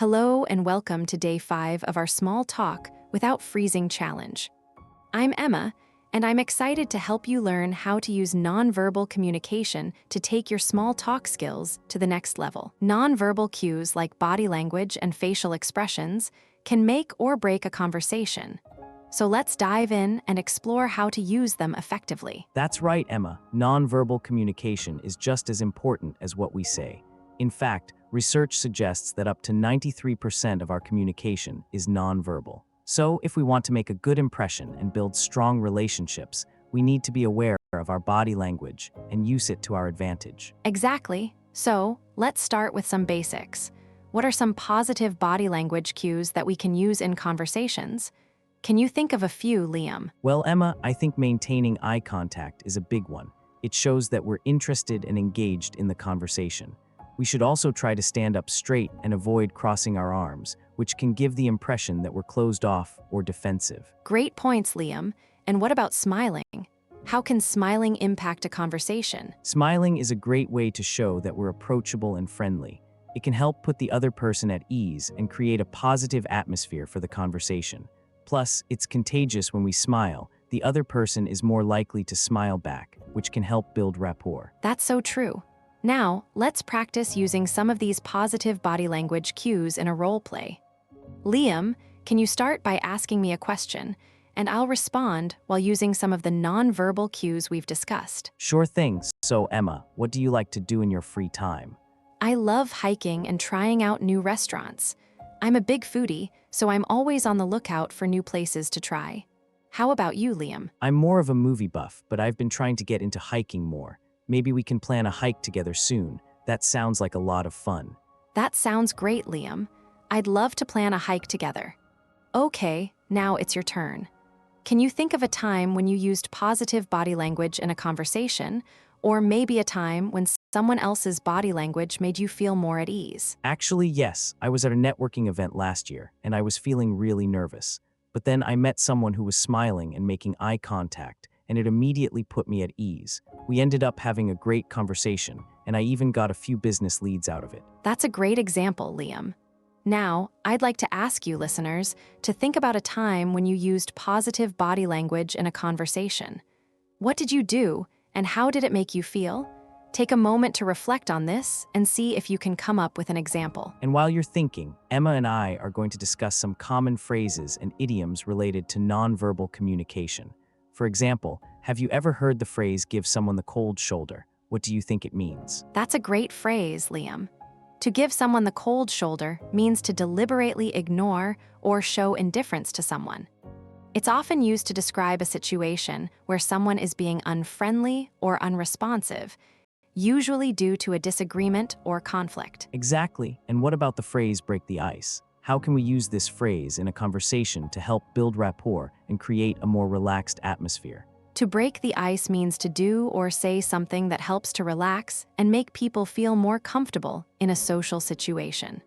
Hello and welcome to day 5 of our Small Talk Without Freezing challenge. I'm Emma, and I'm excited to help you learn how to use nonverbal communication to take your small talk skills to the next level. Nonverbal cues like body language and facial expressions can make or break a conversation. So let's dive in and explore how to use them effectively. That's right, Emma. Nonverbal communication is just as important as what we say. In fact, research suggests that up to 93% of our communication is nonverbal. So, if we want to make a good impression and build strong relationships, we need to be aware of our body language and use it to our advantage. Exactly. So, let's start with some basics. What are some positive body language cues that we can use in conversations? Can you think of a few, Liam? Well, Emma, I think maintaining eye contact is a big one. It shows that we're interested and engaged in the conversation. We should also try to stand up straight and avoid crossing our arms, which can give the impression that we're closed off or defensive. Great points, Liam. And what about smiling? How can smiling impact a conversation? Smiling is a great way to show that we're approachable and friendly. It can help put the other person at ease and create a positive atmosphere for the conversation. Plus, it's contagious when we smile. The other person is more likely to smile back, which can help build rapport. That's so true. Now, let's practice using some of these positive body language cues in a role play. Liam, can you start by asking me a question, and I'll respond while using some of the nonverbal cues we've discussed. Sure thing. So, Emma, what do you like to do in your free time? I love hiking and trying out new restaurants. I'm a big foodie, so I'm always on the lookout for new places to try. How about you, Liam? I'm more of a movie buff, but I've been trying to get into hiking more. Maybe we can plan a hike together soon. That sounds like a lot of fun. That sounds great, Liam. I'd love to plan a hike together. Okay, now it's your turn. Can you think of a time when you used positive body language in a conversation, or maybe a time when someone else's body language made you feel more at ease? Actually, yes. I was at a networking event last year, and I was feeling really nervous. But then I met someone who was smiling and making eye contact, and it immediately put me at ease. We ended up having a great conversation, and I even got a few business leads out of it. That's a great example, Liam. Now, I'd like to ask you, listeners, to think about a time when you used positive body language in a conversation. What did you do, and how did it make you feel? Take a moment to reflect on this and see if you can come up with an example. And while you're thinking, Emma and I are going to discuss some common phrases and idioms related to nonverbal communication. For example, have you ever heard the phrase, give someone the cold shoulder? What do you think it means? That's a great phrase, Liam. To give someone the cold shoulder means to deliberately ignore or show indifference to someone. It's often used to describe a situation where someone is being unfriendly or unresponsive, usually due to a disagreement or conflict. Exactly. And what about the phrase, break the ice? How can we use this phrase in a conversation to help build rapport and create a more relaxed atmosphere? To break the ice means to do or say something that helps to relax and make people feel more comfortable in a social situation.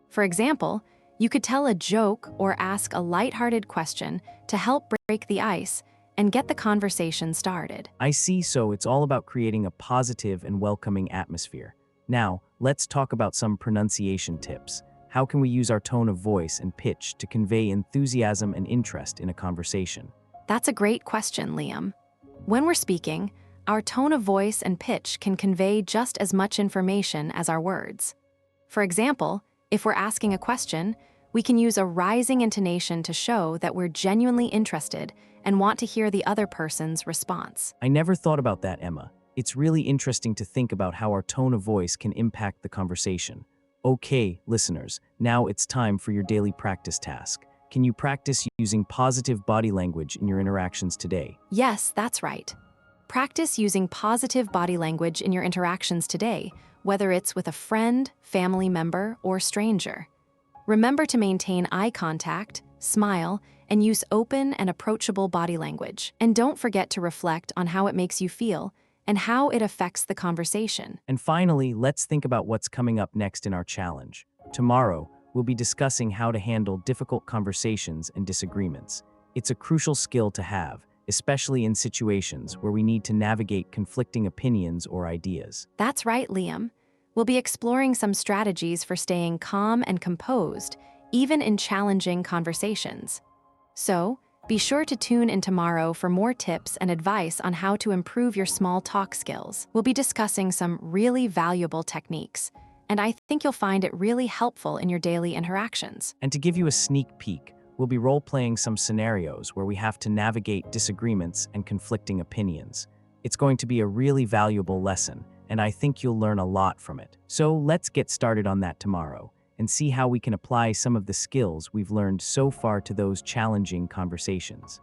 For example, you could tell a joke or ask a lighthearted question to help break the ice and get the conversation started. I see, so it's all about creating a positive and welcoming atmosphere. Now, let's talk about some pronunciation tips. How can we use our tone of voice and pitch to convey enthusiasm and interest in a conversation? That's a great question, Liam. When we're speaking, our tone of voice and pitch can convey just as much information as our words. For example, if we're asking a question, we can use a rising intonation to show that we're genuinely interested and want to hear the other person's response. I never thought about that, Emma. It's really interesting to think about how our tone of voice can impact the conversation. Okay, listeners, now it's time for your daily practice task. Can you practice using positive body language in your interactions today? Yes, that's right. Practice using positive body language in your interactions today, whether it's with a friend, family member, or stranger. Remember to maintain eye contact, smile, and use open and approachable body language. And don't forget to reflect on how it makes you feel and how it affects the conversation. And finally, let's think about what's coming up next in our challenge. Tomorrow, we'll be discussing how to handle difficult conversations and disagreements. It's a crucial skill to have, especially in situations where we need to navigate conflicting opinions or ideas. That's right, Liam. We'll be exploring some strategies for staying calm and composed, even in challenging conversations. So, be sure to tune in tomorrow for more tips and advice on how to improve your small talk skills. We'll be discussing some really valuable techniques, and I think you'll find it really helpful in your daily interactions. And to give you a sneak peek, we'll be role-playing some scenarios where we have to navigate disagreements and conflicting opinions. It's going to be a really valuable lesson, and I think you'll learn a lot from it. So let's get started on that tomorrow and see how we can apply some of the skills we've learned so far to those challenging conversations.